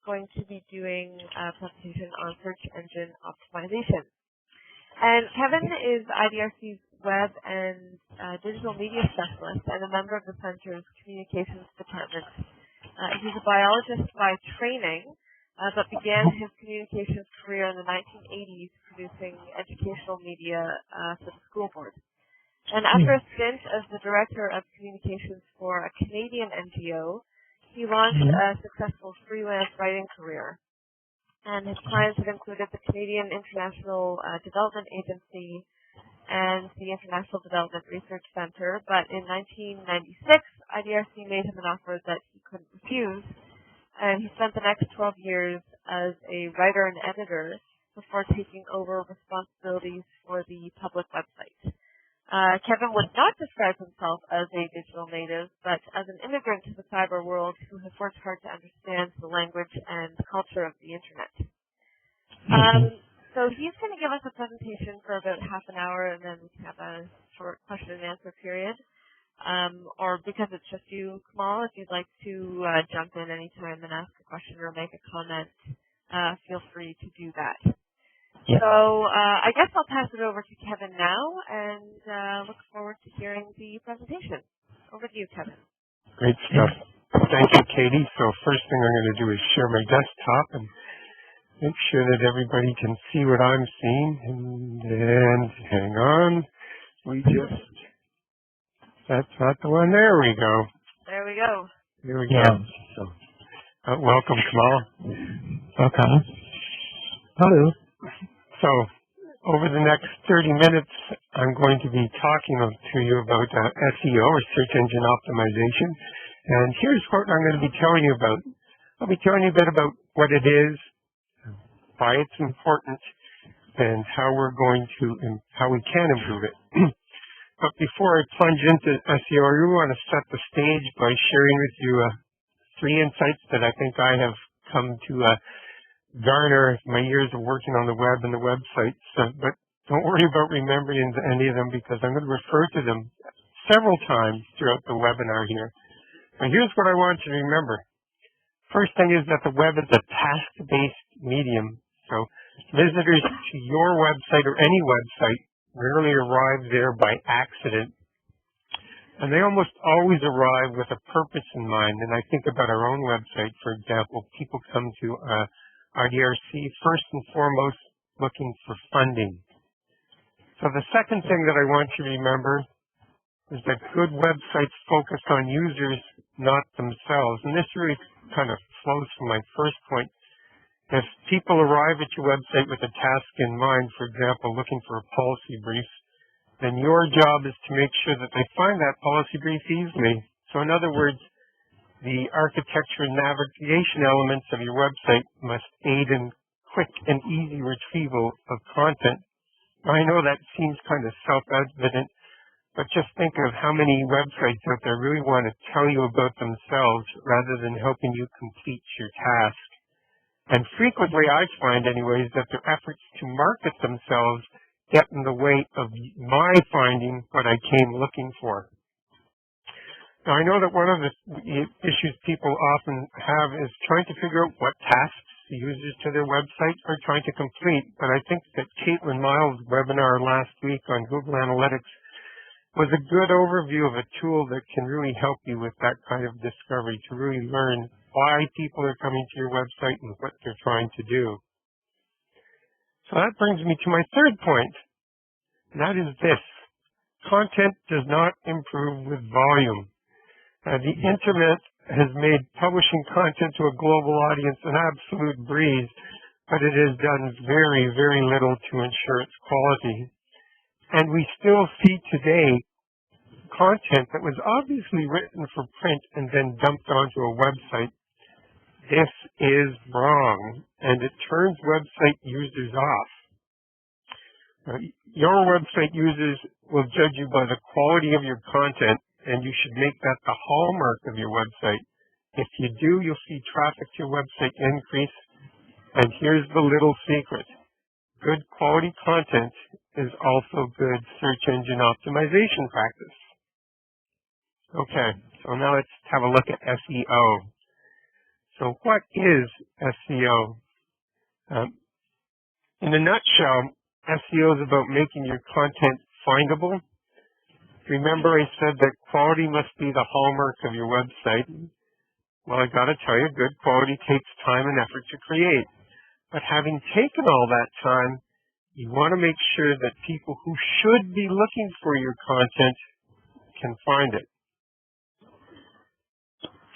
going to be doing a presentation on search engine optimization. And Kevin is IDRC's web and digital media specialist and a member of the Center's communications department. He's a biologist by training, but began his communications career in the 1980s producing educational media for the school board. And after a stint as the director of communications for a Canadian NGO, he launched a successful freelance writing career. And his clients have included the Canadian International Development Agency and the International Development Research Center. But in 1996, IDRC made him an offer that he couldn't refuse. And he spent the next 12 years as a writer and editor before taking over responsibilities for the public website. Kevin would not describe himself as a digital native, but as an immigrant to the cyber world who has worked hard to understand the language and culture of the Internet. So he's going to give us a presentation for about half an hour, and then we can have a short question and answer period. Or because it's just you, Kamal, if you'd like to jump in anytime and ask a question or make a comment, feel free to do that. Yeah. So I guess I'll pass it over to Kevin now and look forward to hearing the presentation. Over to you, Kevin. Great stuff. Thank you, Katie. So first thing I'm going to do is share my desktop and make sure that everybody can see what I'm seeing. And hang on. That's not the one. There we go. There we go. Here we go. So, welcome, Kamal. Okay. Hello. So, over the next 30 minutes, I'm going to be talking to you about SEO, or search engine optimization. And here's what I'm going to be telling you about. I'll be telling you a bit about what it is, why it's important, and how we can improve it. But before I plunge into SEO, I really want to set the stage by sharing with you 3 insights that I think I have come to garner my years of working on the web and the websites. But don't worry about remembering any of them, because I'm going to refer to them several times throughout the webinar here. But here's what I want you to remember. First thing is that the web is a task-based medium. So visitors to your website or any website rarely arrive there by accident. And they almost always arrive with a purpose in mind. And I think about our own website, for example. People come to IDRC first and foremost looking for funding. So the second thing that I want you to remember is that good websites focus on users, not themselves. And this really kind of flows from my first point. If people arrive at your website with a task in mind, for example, looking for a policy brief, then your job is to make sure that they find that policy brief easily. So in other words, the architecture and navigation elements of your website must aid in quick and easy retrieval of content. I know that seems kind of self-evident, but just think of how many websites out there really want to tell you about themselves rather than helping you complete your task. And frequently I find anyways that their efforts to market themselves get in the way of my finding what I came looking for. Now, I know that one of the issues people often have is trying to figure out what tasks the users to their website are trying to complete. But I think that Caitlin Miles' webinar last week on Google Analytics was a good overview of a tool that can really help you with that kind of discovery, to really learn why people are coming to your website and what they're trying to do. So that brings me to my third point, and that is this. Content does not improve with volume. The internet has made publishing content to a global audience an absolute breeze, but it has done very, very little to ensure its quality. And we still see today content that was obviously written for print and then dumped onto a website. This is wrong, and it turns website users off. Your website users will judge you by the quality of your content, and you should make that the hallmark of your website. If you do, you'll see traffic to your website increase. And here's the little secret. Good quality content is also good search engine optimization practice. Okay, so now let's have a look at SEO. So what is SEO? In a nutshell, SEO is about making your content findable. Remember I said that quality must be the hallmark of your website. Well, I gotta tell you, good quality takes time and effort to create. But having taken all that time, you want to make sure that people who should be looking for your content can find it.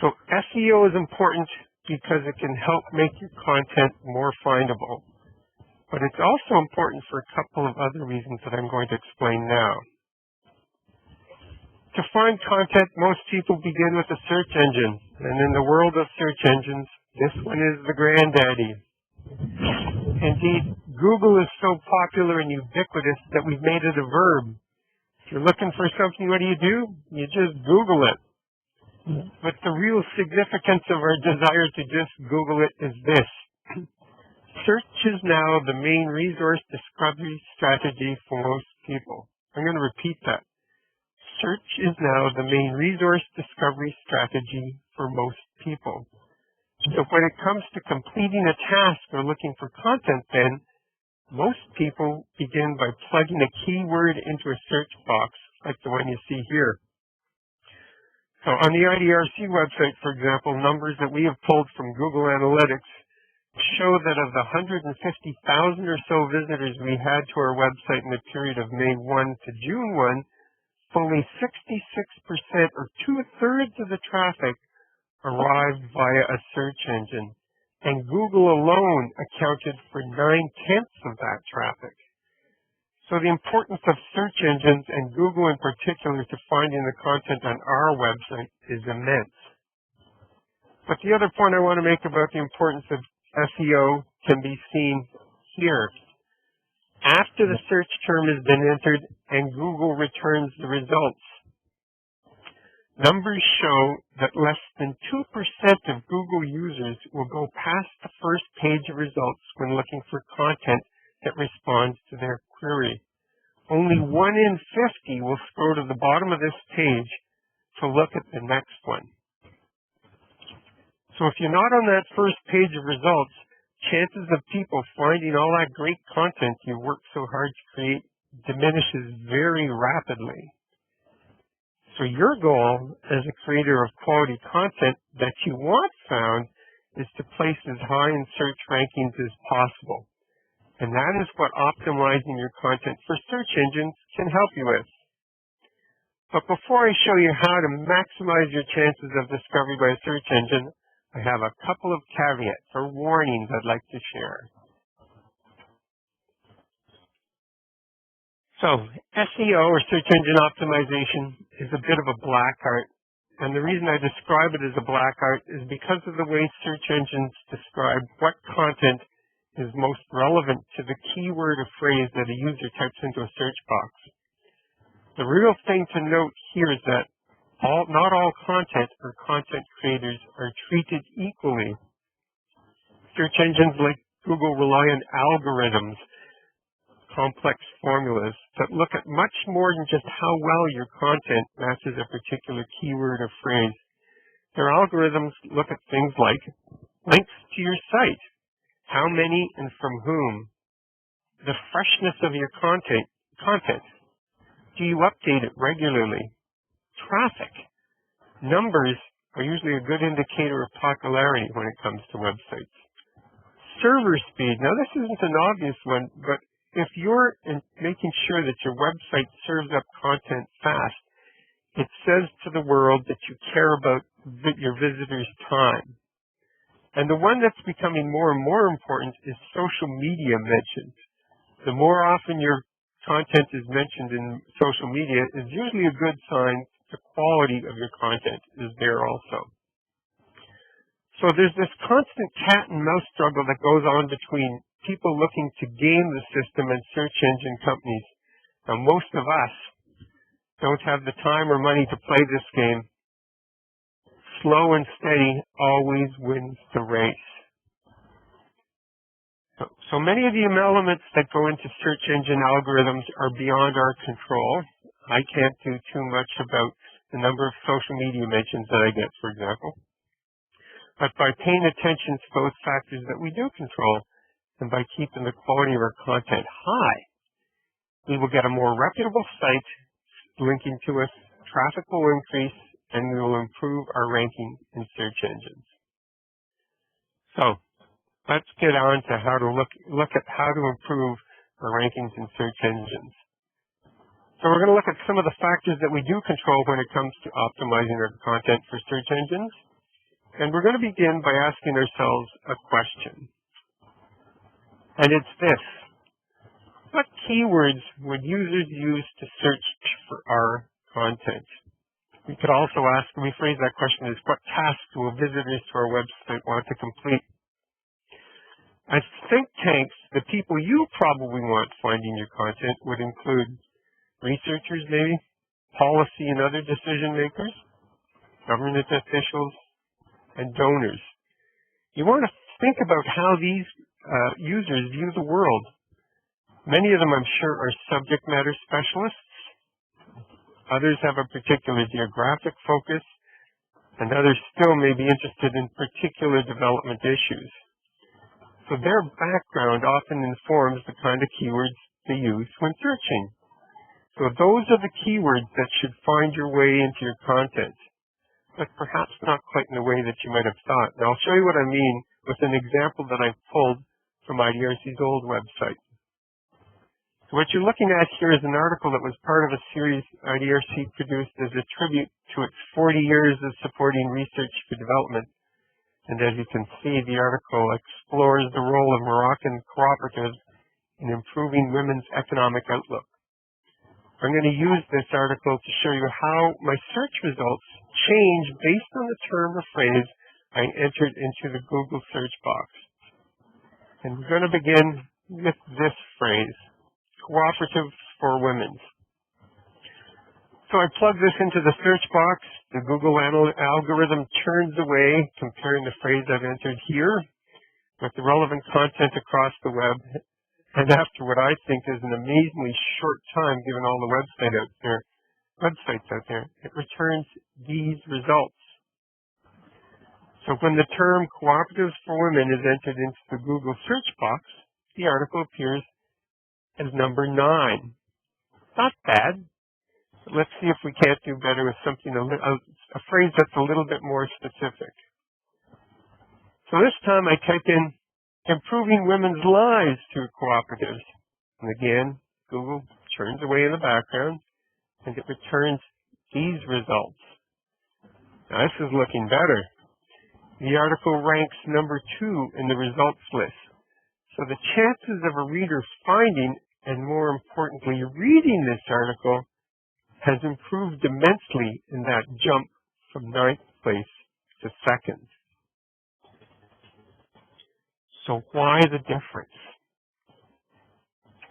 So SEO is important because it can help make your content more findable. But it's also important for a couple of other reasons that I'm going to explain now. To find content, most people begin with a search engine. And in the world of search engines, this one is the granddaddy. Indeed, Google is so popular and ubiquitous that we've made it a verb. If you're looking for something, what do? You just Google it. But the real significance of our desire to just Google it is this. Search is now the main resource discovery strategy for most people. I'm going to repeat that. Search is now the main resource discovery strategy for most people. So when it comes to completing a task or looking for content, then most people begin by plugging a keyword into a search box like the one you see here. So on the IDRC website, for example, numbers that we have pulled from Google Analytics show that of the 150,000 or so visitors we had to our website in the period of May 1 to June 1, fully 66% or 2/3 of the traffic arrived via a search engine, and Google alone accounted for 9/10 of that traffic. So the importance of search engines, and Google in particular, to finding the content on our website is immense. But the other point I want to make about the importance of SEO can be seen here. After the search term has been entered and Google returns the results, numbers show that less than 2% of Google users will go past the first page of results when looking for content that responds to their query. Only 1 in 50 will scroll to the bottom of this page to look at the next one. So if you're not on that first page of results, chances of people finding all that great content you worked so hard to create diminishes very rapidly. So your goal as a creator of quality content that you want found is to place as high in search rankings as possible. And that is what optimizing your content for search engines can help you with. But before I show you how to maximize your chances of discovery by a search engine, I have a couple of caveats or warnings I'd like to share. So, SEO or search engine optimization is a bit of a black art. And the reason I describe it as a black art is because of the way search engines describe what content is most relevant to the keyword or phrase that a user types into a search box. The real thing to note here is that not all content or content creators are treated equally. Search engines like Google rely on algorithms, complex formulas that look at much more than just how well your content matches a particular keyword or phrase. Their algorithms look at things like links to your site, how many and from whom, the freshness of your content. Do you update it regularly? Traffic. Numbers are usually a good indicator of popularity when it comes to websites. Server speed. Now this isn't an obvious one, but if you're making sure that your website serves up content fast, it says to the world that you care about your visitors' time. And the one that's becoming more and more important is social media mentions. The more often your content is mentioned in social media is usually a good sign the quality of your content is there also. So there's this constant cat and mouse struggle that goes on between people looking to game the system and search engine companies. Now most of us don't have the time or money to play this game. Slow and steady always wins the race. So many of the elements that go into search engine algorithms are beyond our control. I can't do too much about the number of social media mentions that I get, for example. But by paying attention to those factors that we do control, and by keeping the quality of our content high, we will get a more reputable site linking to us, traffic will increase, and we will improve our ranking in search engines. So let's get on to how to look at how to improve our rankings in search engines. So we're going to look at some of the factors that we do control when it comes to optimizing our content for search engines. And we're going to begin by asking ourselves a question. And it's this: what keywords would users use to search for our content? We could also ask, rephrase that question as, what tasks will visitors to our website want to complete? As think tanks, the people you probably want finding your content would include researchers maybe, policy and other decision makers, government officials, and donors. You want to think about how these users view the world. Many of them, I'm sure, are subject matter specialists. Others have a particular geographic focus, and others still may be interested in particular development issues. So their background often informs the kind of keywords they use when searching. So those are the keywords that should find your way into your content, but perhaps not quite in the way that you might have thought. And I'll show you what I mean with an example that I've pulled from IDRC's old website. So what you're looking at here is an article that was part of a series IDRC produced as a tribute to its 40 years of supporting research for development. And as you can see, the article explores the role of Moroccan cooperatives in improving women's economic outlook. I'm going to use this article to show you how my search results change based on the term or phrase I entered into the Google search box. And we're going to begin with this phrase: cooperatives for women. So I plug this into the search box. The Google algorithm turns away, comparing the phrase I've entered here with the relevant content across the web. And after what I think is an amazingly short time, given all the websites out there, it returns these results. So when the term cooperatives for women is entered into the Google search box, the article appears as number 9. Not bad. But let's see if we can't do better with something, a phrase that's a little bit more specific. So this time I type in improving women's lives through cooperatives. And again, Google turns away in the background and it returns these results. Now this is looking better. The article ranks number 2 in the results list. So the chances of a reader finding, and more importantly, reading this article has improved immensely in that jump from 9th place to 2nd. So why the difference?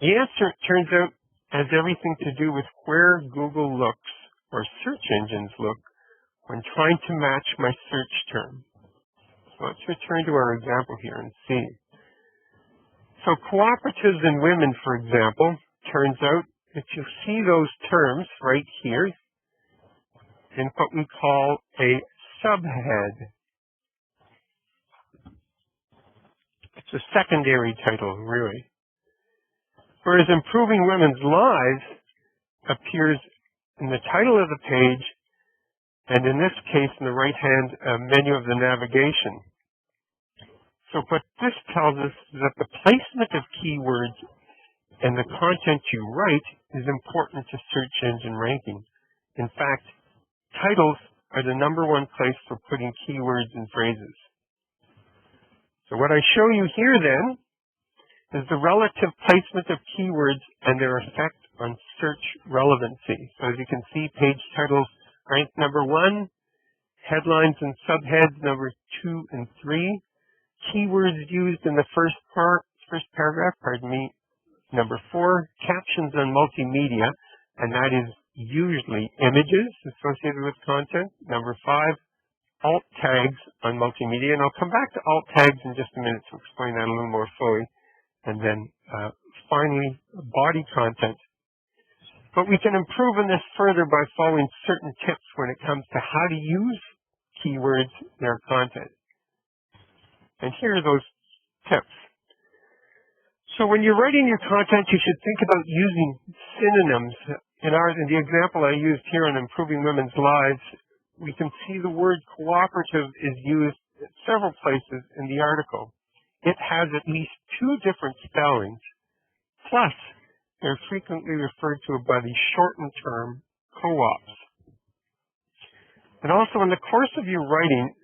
The answer, it turns out, has everything to do with where Google looks, or search engines look, when trying to match my search term. So let's return to our example here and see. So cooperatives and women, for example, turns out that you see those terms right here in what we call a subhead. It's a secondary title, really. Whereas improving women's lives appears in the title of the page, and in this case, in the right-hand menu of the navigation. So what this tells us is that the placement of keywords and the content you write is important to search engine ranking. In fact, titles are the number 1 place for putting keywords and phrases. So what I show you here then is the relative placement of keywords and their effect on search relevancy. So as you can see, page titles ranked number 1, headlines and subheads number 2 and 3, keywords used in the first paragraph, number 4, captions on multimedia, and that is usually images associated with content, number 5, alt tags on multimedia, and I'll come back to alt tags in just a minute to explain that a little more fully. And then finally, body content. But we can improve on this further by following certain tips when it comes to how to use keywords in our content. And here are those tips. So when you're writing your content, you should think about using synonyms. In the example I used here on improving women's lives, we can see the word cooperative is used at several places in the article. It has at least 2 different spellings, plus they're frequently referred to by the shortened term co-ops. And also in the course of your writing,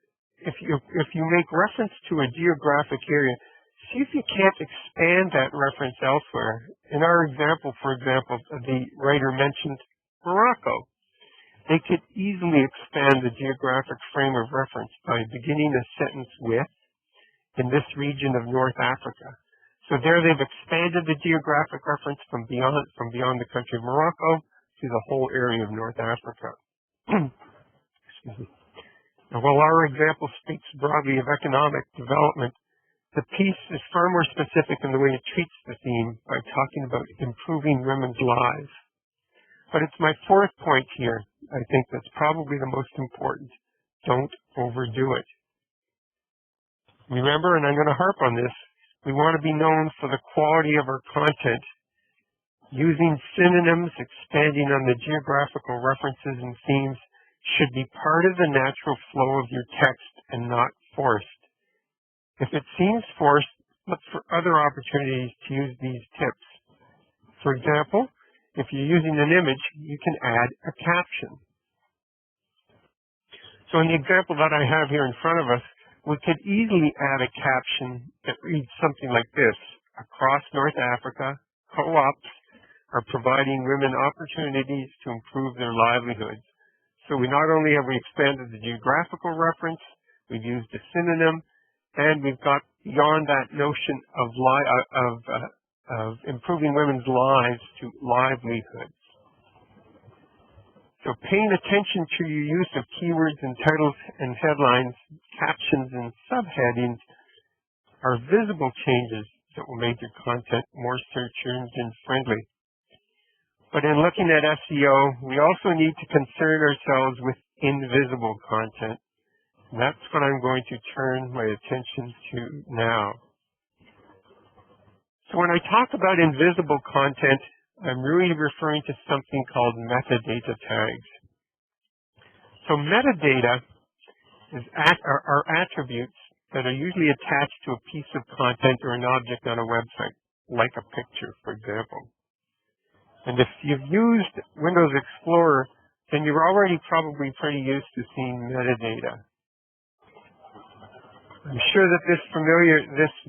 if you make reference to a geographic area, see if you can't expand that reference elsewhere. In our example, for example, the writer mentioned Morocco. They could easily expand the geographic frame of reference by beginning a sentence with, in this region of North Africa. So there they've expanded the geographic reference from beyond the country of Morocco to the whole area of North Africa. Excuse me. Now, while our example speaks broadly of economic development, the piece is far more specific in the way it treats the theme by talking about improving women's lives. But it's my 4th point here, I think, that's probably the most important. Don't overdo it. Remember, and I'm going to harp on this, we want to be known for the quality of our content. Using synonyms, expanding on the geographical references and themes should be part of the natural flow of your text and not forced. If it seems forced, look for other opportunities to use these tips. For example, if you're using an image, you can add a caption. So in the example that I have here in front of us, we could easily add a caption that reads something like this: across North Africa, co-ops are providing women opportunities to improve their livelihoods. So not only have we expanded the geographical reference, we've used a synonym, and we've got beyond that notion of improving women's lives to livelihoods. So paying attention to your use of keywords and titles and headlines, captions and subheadings are visible changes that will make your content more search engine friendly. But in looking at SEO, we also need to concern ourselves with invisible content. And that's what I'm going to turn my attention to now. So when I talk about invisible content, I'm really referring to something called metadata tags. So metadata are attributes that are usually attached to a piece of content or an object on a website, like a picture, for example. And if you've used Windows Explorer, then you're already probably pretty used to seeing metadata. I'm sure that this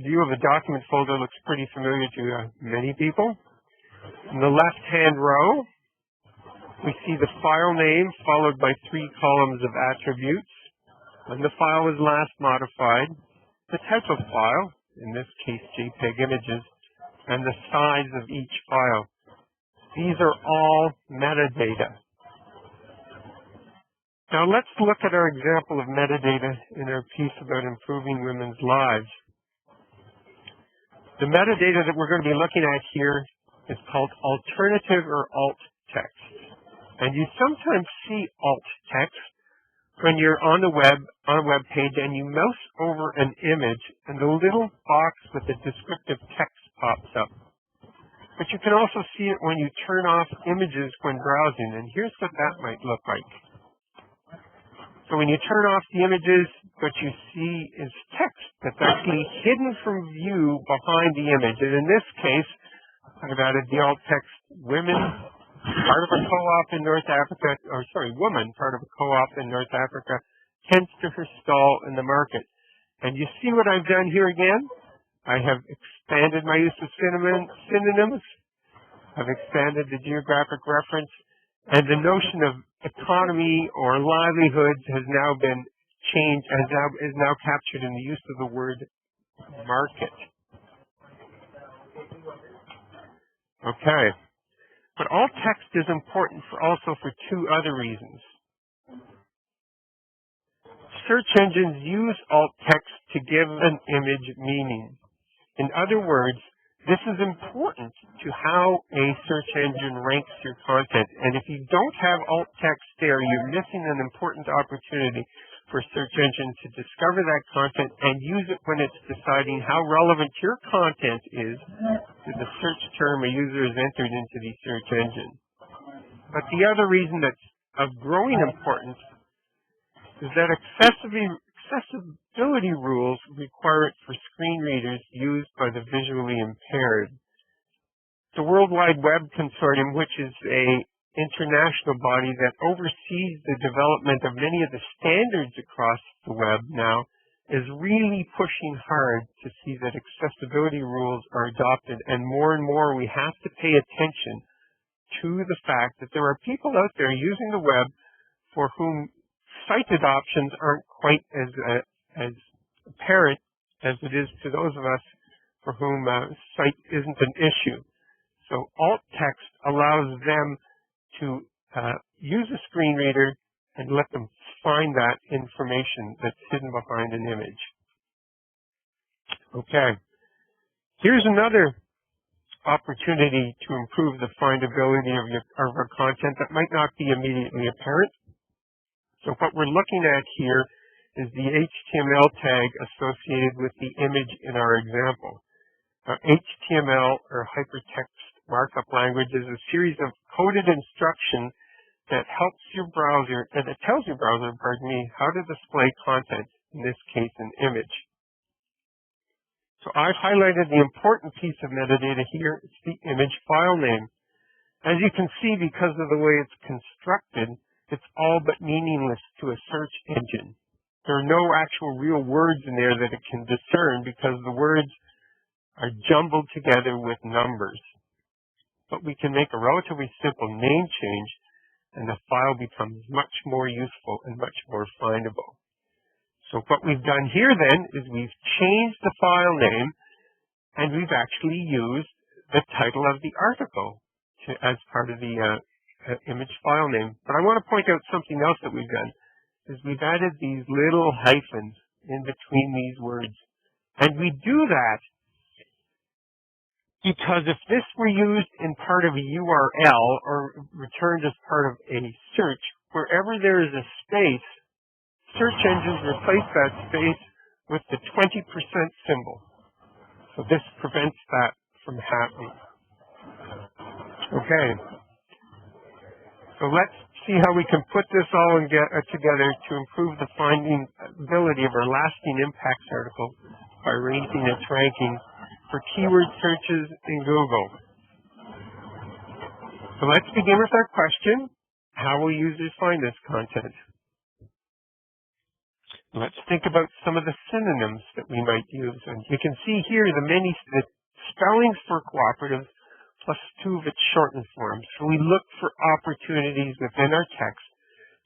view of the document folder looks pretty familiar to many people. In the left-hand row, we see the file name followed by 3 columns of attributes. When the file was last modified, the type of file, in this case JPEG images, and the size of each file. These are all metadata. Now let's look at our example of metadata in our piece about improving women's lives. The metadata that we're going to be looking at here is called alternative or alt text. And you sometimes see alt text when you're on a web page and you mouse over an image and the little box with the descriptive text pops up. But you can also see it when you turn off images when browsing, and here's what that might look like. So when you turn off the images, what you see is text that's actually hidden from view behind the image. And in this case, I've added the alt text women, part of a co-op in North Africa, woman, part of a co-op in North Africa, tends to her stall in the market. And you see what I've done here again? I have expanded my use of synonyms. I've expanded the geographic reference. And the notion of economy or livelihoods has now been changed, is now captured in the use of the word market. Okay. But alt text is important also for 2 other reasons. Search engines use alt text to give an image meaning. In other words, this is important to how a search engine ranks your content. And if you don't have alt text there, you're missing an important opportunity for search engine to discover that content and use it when it's deciding how relevant your content is to the search term a user has entered into the search engine. But the other reason that's of growing importance is that accessibility rules require it for screen readers used by the visually impaired. The World Wide Web Consortium, which is an international body that oversees the development of many of the standards across the web now, is really pushing hard to see that accessibility rules are adopted, and more we have to pay attention to the fact that there are people out there using the web for whom site adoptions aren't quite as apparent as it is to those of us for whom site isn't an issue. So alt text allows them to use a screen reader and let them find that information that's hidden behind an image. Okay. Here's another opportunity to improve the findability of our content that might not be immediately apparent. So what we're looking at here is the HTML tag associated with the image in our example. HTML, or hypertext markup language, is a series of coded instructions that tells your browser, how to display content, in this case an image. So I've highlighted the important piece of metadata here. It's the image file name. As you can see, because of the way it's constructed, it's all but meaningless to a search engine. There are no actual real words in there that it can discern because the words are jumbled together with numbers. But we can make a relatively simple name change and the file becomes much more useful and much more findable. So what we've done here then is we've changed the file name and we've actually used the title of the article as part of the image file name. But I want to point out something else that we've done, is we've added these little hyphens in between these words. And we do that because if this were used in part of a URL or returned as part of a search, wherever there is a space, search engines replace that space with the 20% symbol. So this prevents that from happening. Okay. So let's see how we can put this all together to improve the findability of our lasting impacts article by raising its ranking for keyword searches in Google. So let's begin with our question: how will users find this content? Let's think about some of the synonyms that we might use. And you can see here the spellings for cooperatives plus 2 of its shortened forms. So we look for opportunities within our text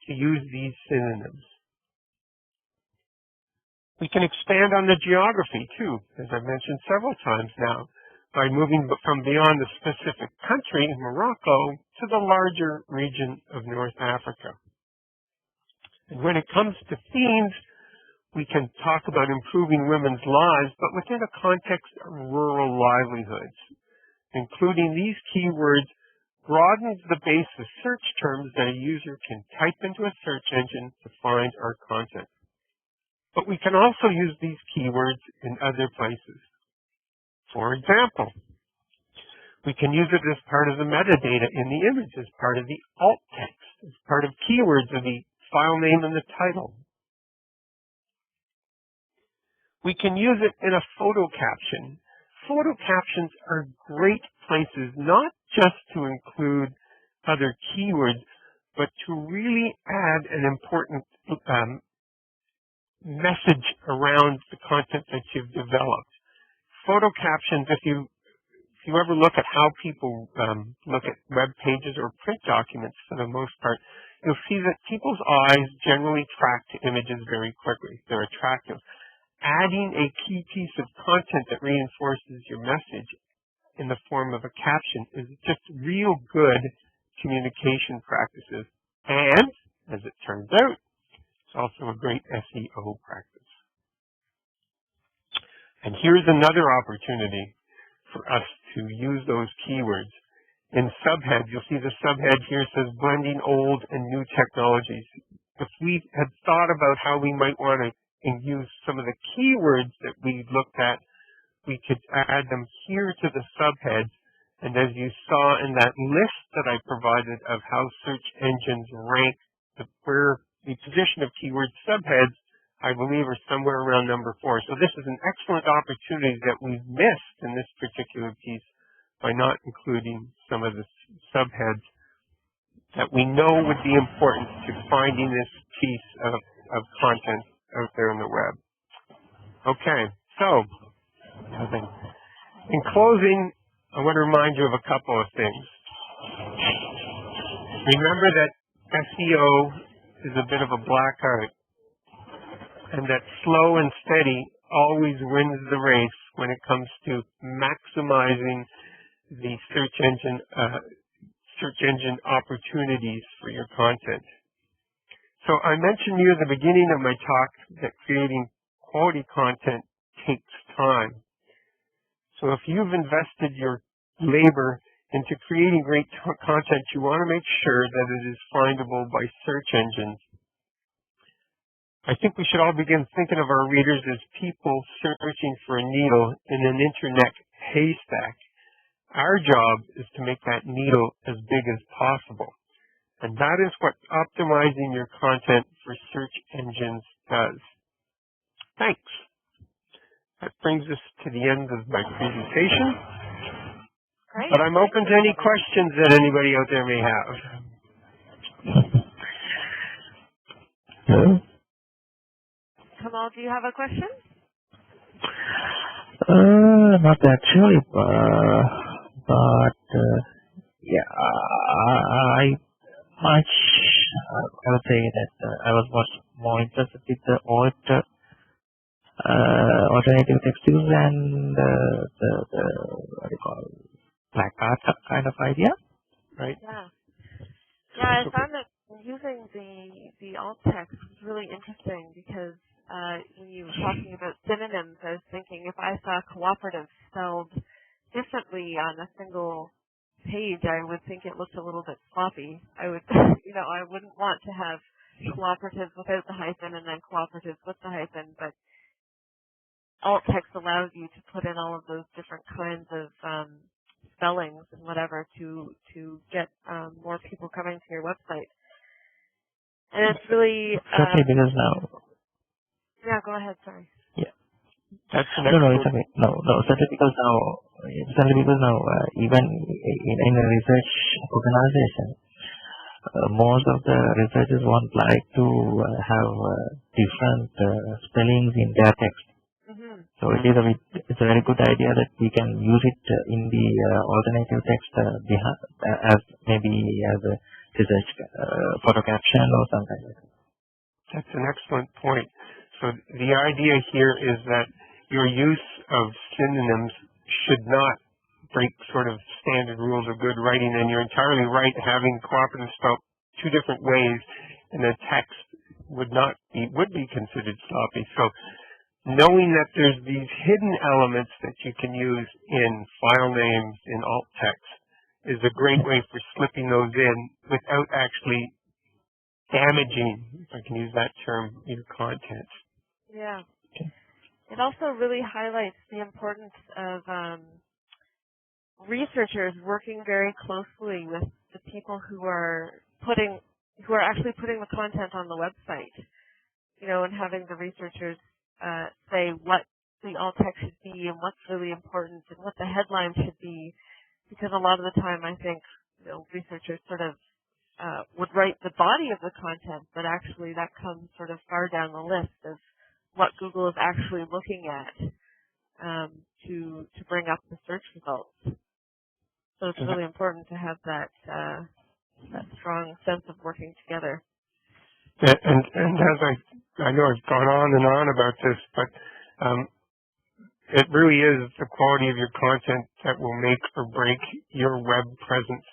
to use these synonyms. We can expand on the geography too, as I've mentioned several times now, by moving from beyond the specific country, Morocco, to the larger region of North Africa. And when it comes to themes, we can talk about improving women's lives, but within a context of rural livelihoods. Including these keywords broadens the base of search terms that a user can type into a search engine to find our content. But we can also use these keywords in other places. For example, we can use it as part of the metadata in the image, as part of the alt text, as part of keywords of the file name and the title. We can use it in a photo caption. Photo captions are great places not just to include other keywords, but to really add an important message around the content that you've developed. Photo captions, if you ever look at how people look at web pages or print documents for the most part, you'll see that people's eyes generally track to images very quickly. They're attractive. Adding a key piece of content that reinforces your message in the form of a caption is just real good communication practices. And, as it turns out, it's also a great SEO practice. And here's another opportunity for us to use those keywords. In subheads, you'll see the subhead here says blending old and new technologies. if we had thought about how we might want to use some of the keywords that we looked at, we could add them here to the subheads. And as you saw in that list that I provided of how search engines rank where the position of keyword subheads, I believe, are somewhere around number 4. So this is an excellent opportunity that we've missed in this particular piece by not including some of the subheads that we know would be important to finding this piece of content out there in the web. Okay, so in closing, I want to remind you of a couple of things. Remember that SEO is a bit of a black art, and that slow and steady always wins the race when it comes to maximizing the search engine opportunities for your content. So I mentioned near the beginning of my talk that creating quality content takes time. So if you've invested your labor into creating great content, you want to make sure that it is findable by search engines. I think we should all begin thinking of our readers as people searching for a needle in an internet haystack. Our job is to make that needle as big as possible. And that is what optimizing your content for search engines does. Thanks. That brings us to the end of my presentation. Great. But I'm open to any questions that anybody out there may have. Hello? Kamal, do you have a question? Not actually, but yeah, I would say that I was much more interested with the alternative text use and the what do you call placard kind of idea, right? Yeah. Yeah, I found that using the alt text was really interesting because when you were talking about synonyms, I was thinking if I saw cooperative spelled differently on a single page, I would think it looked a little bit sloppy. I would, I wouldn't want to have cooperatives without the hyphen and then cooperatives with the hyphen, but alt text allows you to put in all of those different kinds of spellings and whatever to get more people coming to your website. And it's really Certainly because now. Yeah, go ahead. Sorry. Yeah. That's an No, it's okay. No. Certainly because now, even in a research organization, most of the researchers won't like to have different spellings in their text. Mm-hmm. So it's a very good idea that we can use it in the alternative text as maybe as a research photo caption or something like that. That's an excellent point. So the idea here is that your use of synonyms should not break sort of standard rules of good writing, and you're entirely right. Having cooperative spelled two different ways in a text would be considered sloppy. So knowing that there's these hidden elements that you can use in file names in alt text is a great way for slipping those in without actually damaging, if I can use that term, your content. Yeah. It also really highlights the importance of researchers working very closely with the people who are actually putting the content on the website, and having the researchers say what the alt text should be and what's really important and what the headline should be, because a lot of the time I think researchers sort of would write the body of the content, but actually that comes sort of far down the list of what Google is actually looking at to bring up the search results. So it's really important to have that strong sense of working together. And as I know I've gone on and on about this, but it really is the quality of your content that will make or break your web presence.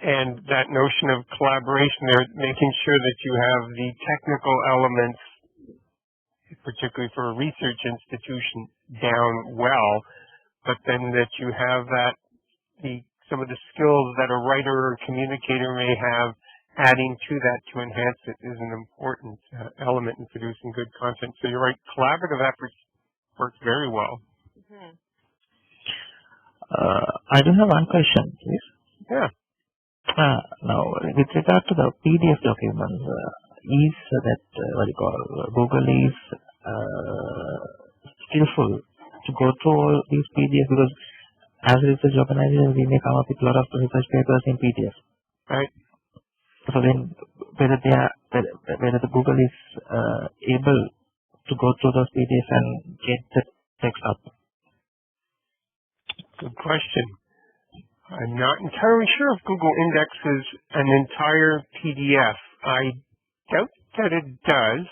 And that notion of collaboration there, making sure that you have the technical elements, particularly for a research institution, down well, but then that you have some of the skills that a writer or communicator may have adding to that to enhance it is an important element in producing good content. So you're right, collaborative efforts work very well. Mm-hmm. I do have one question, please. Yeah. Now, with regard to the PDF documents, is that what you call Google is skillful to go through all these PDFs, because as a research organization, we may come up with a lot of research papers in PDF. Right. So then, whether the Google is able to go through those PDFs and get the text up. Good question. I'm not entirely sure if Google indexes an entire PDF. I doubt that it does.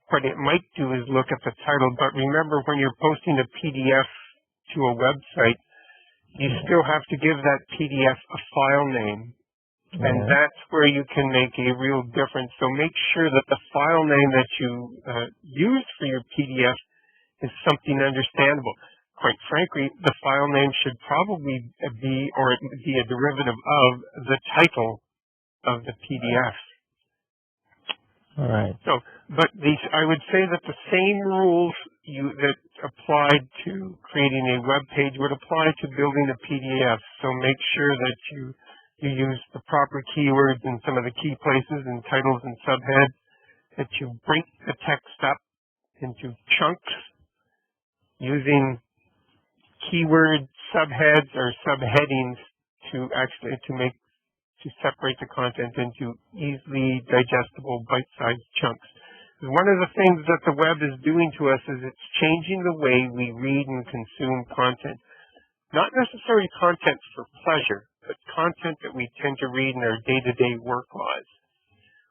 What it might do is look at the title, but remember, when you're posting a PDF to a website, you still have to give that PDF a file name. And that's where you can make a real difference. So make sure that the file name that you use for your PDF is something understandable. Quite frankly, the file name should probably be, or it would be a derivative of, the title of the PDF. All right. So, but I would say that the same rules that applied to creating a web page would apply to building a PDF. So make sure that you use the proper keywords in some of the key places and titles and subheads, that you break the text up into chunks using keyword subheads or subheadings to separate the content into easily digestible bite-sized chunks. One of the things that the web is doing to us is it's changing the way we read and consume content. Not necessarily content for pleasure, but content that we tend to read in our day-to-day work lives.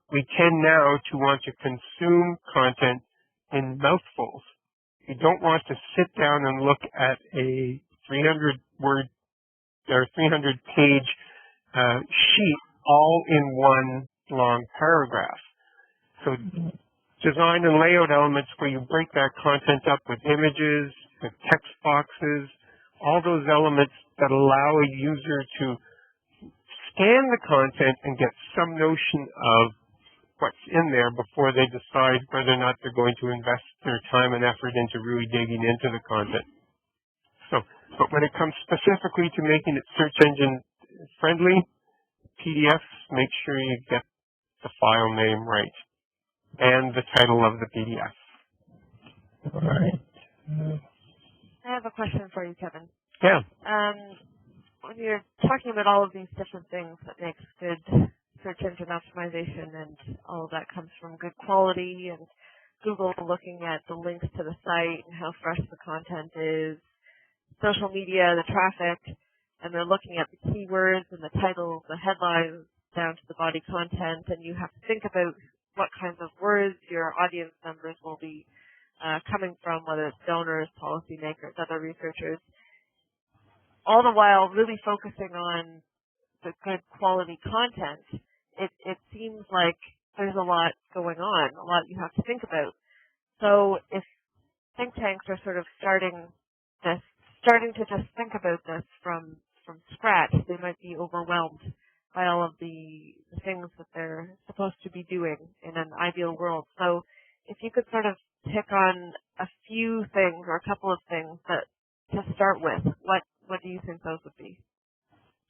We tend now to want to consume content in mouthfuls. You don't want to sit down and look at a 300-word or 300-page sheet all in one long paragraph. So design and layout elements where you break that content up with images, with text boxes, all those elements that allow a user to scan the content and get some notion of what's in there before they decide whether or not they're going to invest their time and effort into really digging into the content. So, but when it comes specifically to making it search engine friendly, PDFs, make sure you get the file name right and the title of the PDF. All right. I have a question for you, Kevin. Yeah. When you're talking about all of these different things that makes good search engine optimization, and all of that comes from good quality, and Google looking at the links to the site and how fresh the content is, social media, the traffic, and they're looking at the keywords and the titles, the headlines, down to the body content, and you have to think about what kinds of words your audience members will be coming from, whether it's donors, policymakers, other researchers, all the while really focusing on the good quality content. It seems like there's a lot going on, a lot you have to think about. So if think tanks are sort of starting to just think about this from scratch, they might be overwhelmed by all of the things that they're supposed to be doing in an ideal world. So if you could sort of pick on a few things or a couple of things that to start with, what do you think those would be?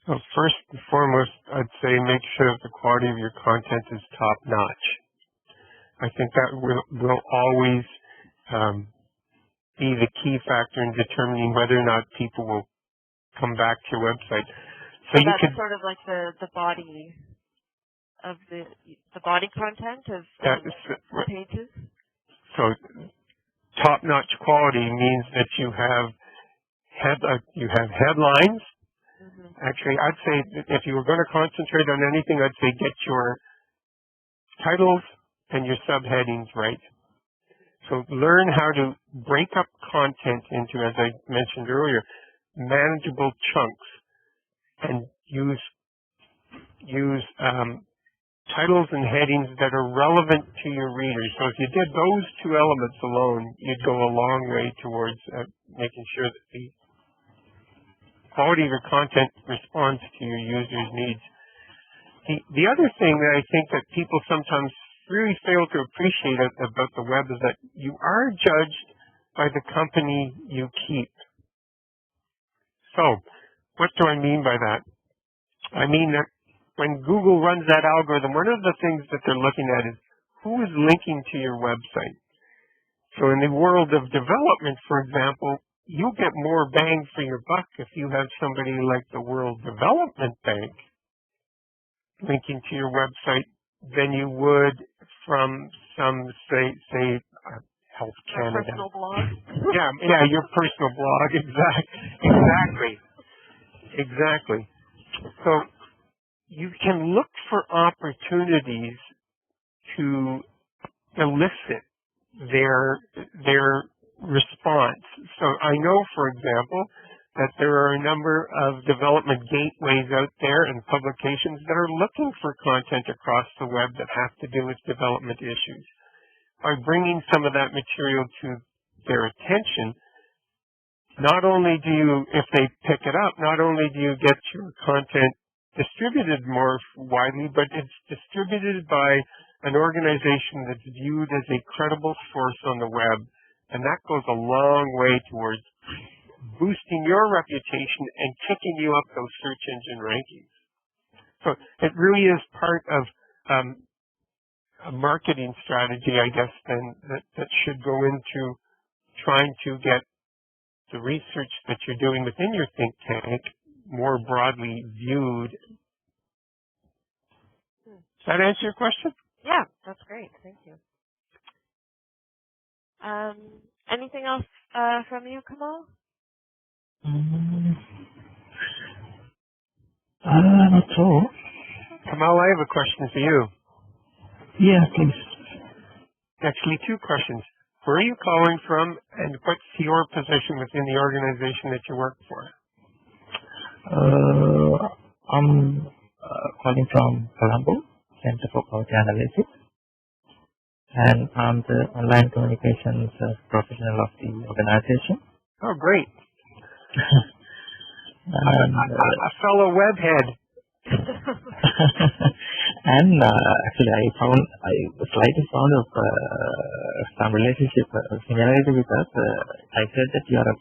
So first and foremost, I'd say make sure that the quality of your content is top-notch. I think that will always be the key factor in determining whether or not people will come back to your website. So you that's could sort of like the body of the body content of pages. So top-notch quality means that you have headlines. Mm-hmm. Actually, I'd say if you were going to concentrate on anything, I'd say get your titles and your subheadings right. So learn how to break up content into, as I mentioned earlier, manageable chunks, and use titles and headings that are relevant to your readers. So if you did those two elements alone, you'd go a long way towards making sure that the quality of your content responds to your users' needs. The other thing that I think that people sometimes really fail to appreciate about the web is that you are judged by the company you keep. So, what do I mean by that? I mean that when Google runs that algorithm, one of the things that they're looking at is who is linking to your website. So in the world of development, for example, you'll get more bang for your buck if you have somebody like the World Development Bank linking to your website than you would from some, say Health Canada. Your personal blog. yeah, your personal blog. Exactly. So you can look for opportunities to elicit their response. So I know, for example, that there are a number of development gateways out there and publications that are looking for content across the web that have to do with development issues. By bringing some of that material to their attention, not only do you, if they pick it up, not only do you get your content distributed more widely, but it's distributed by an organization that's viewed as a credible source on the web. And that goes a long way towards boosting your reputation and kicking you up those search engine rankings. So it really is part of a marketing strategy, I guess, then that should go into trying to get the research that you're doing within your think tank more broadly viewed. Does that answer your question? Yeah, that's great. Thank you. Anything else from you, Kamal? Not so. Kamal, I have a question for you. Yeah, please. Actually, two questions. Where are you calling from, and what's your position within the organization that you work for? I'm calling from Colombo, Center for Quality Analytics, and I'm the online communications professional of the organization. Oh, great. A fellow webhead. And actually, I slightly found some relationship similarity with us. I said that you are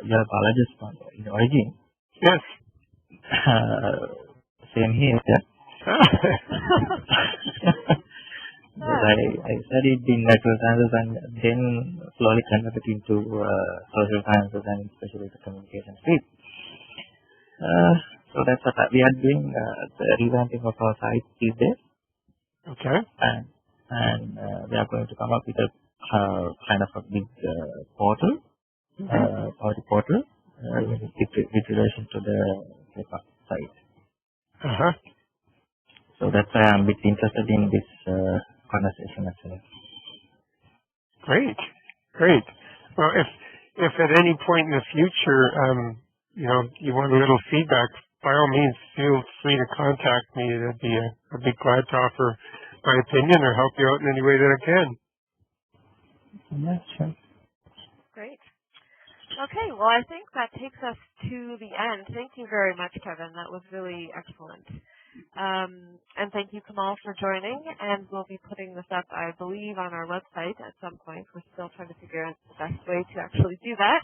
you are a biologist in origin. Yes. Same here. I studied in natural sciences and then slowly converted into social sciences and especially the communication field. So that's what we are doing, the revamping of our site these days. Okay. And we are going to come up with a kind of a big portal, quality portal, with relation to the site. Uh-huh. So that's why I'm a bit interested in this conversation actually. Great. Well, if at any point in the future, you want a little feedback, by all means, feel free to contact me. I'd be glad to offer my opinion or help you out in any way that I can. Yeah, sure. Great. Okay, well, I think that takes us to the end. Thank you very much, Kevin. That was really excellent. And thank you, Kamal, for joining. And we'll be putting this up, I believe, on our website at some point. We're still trying to figure out the best way to actually do that.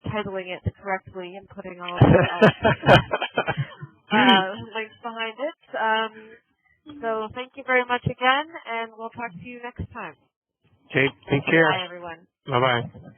Titling it correctly and putting all of the links behind it. So thank you very much again, and we'll talk to you next time. Okay, take care. Bye, everyone. Bye-bye.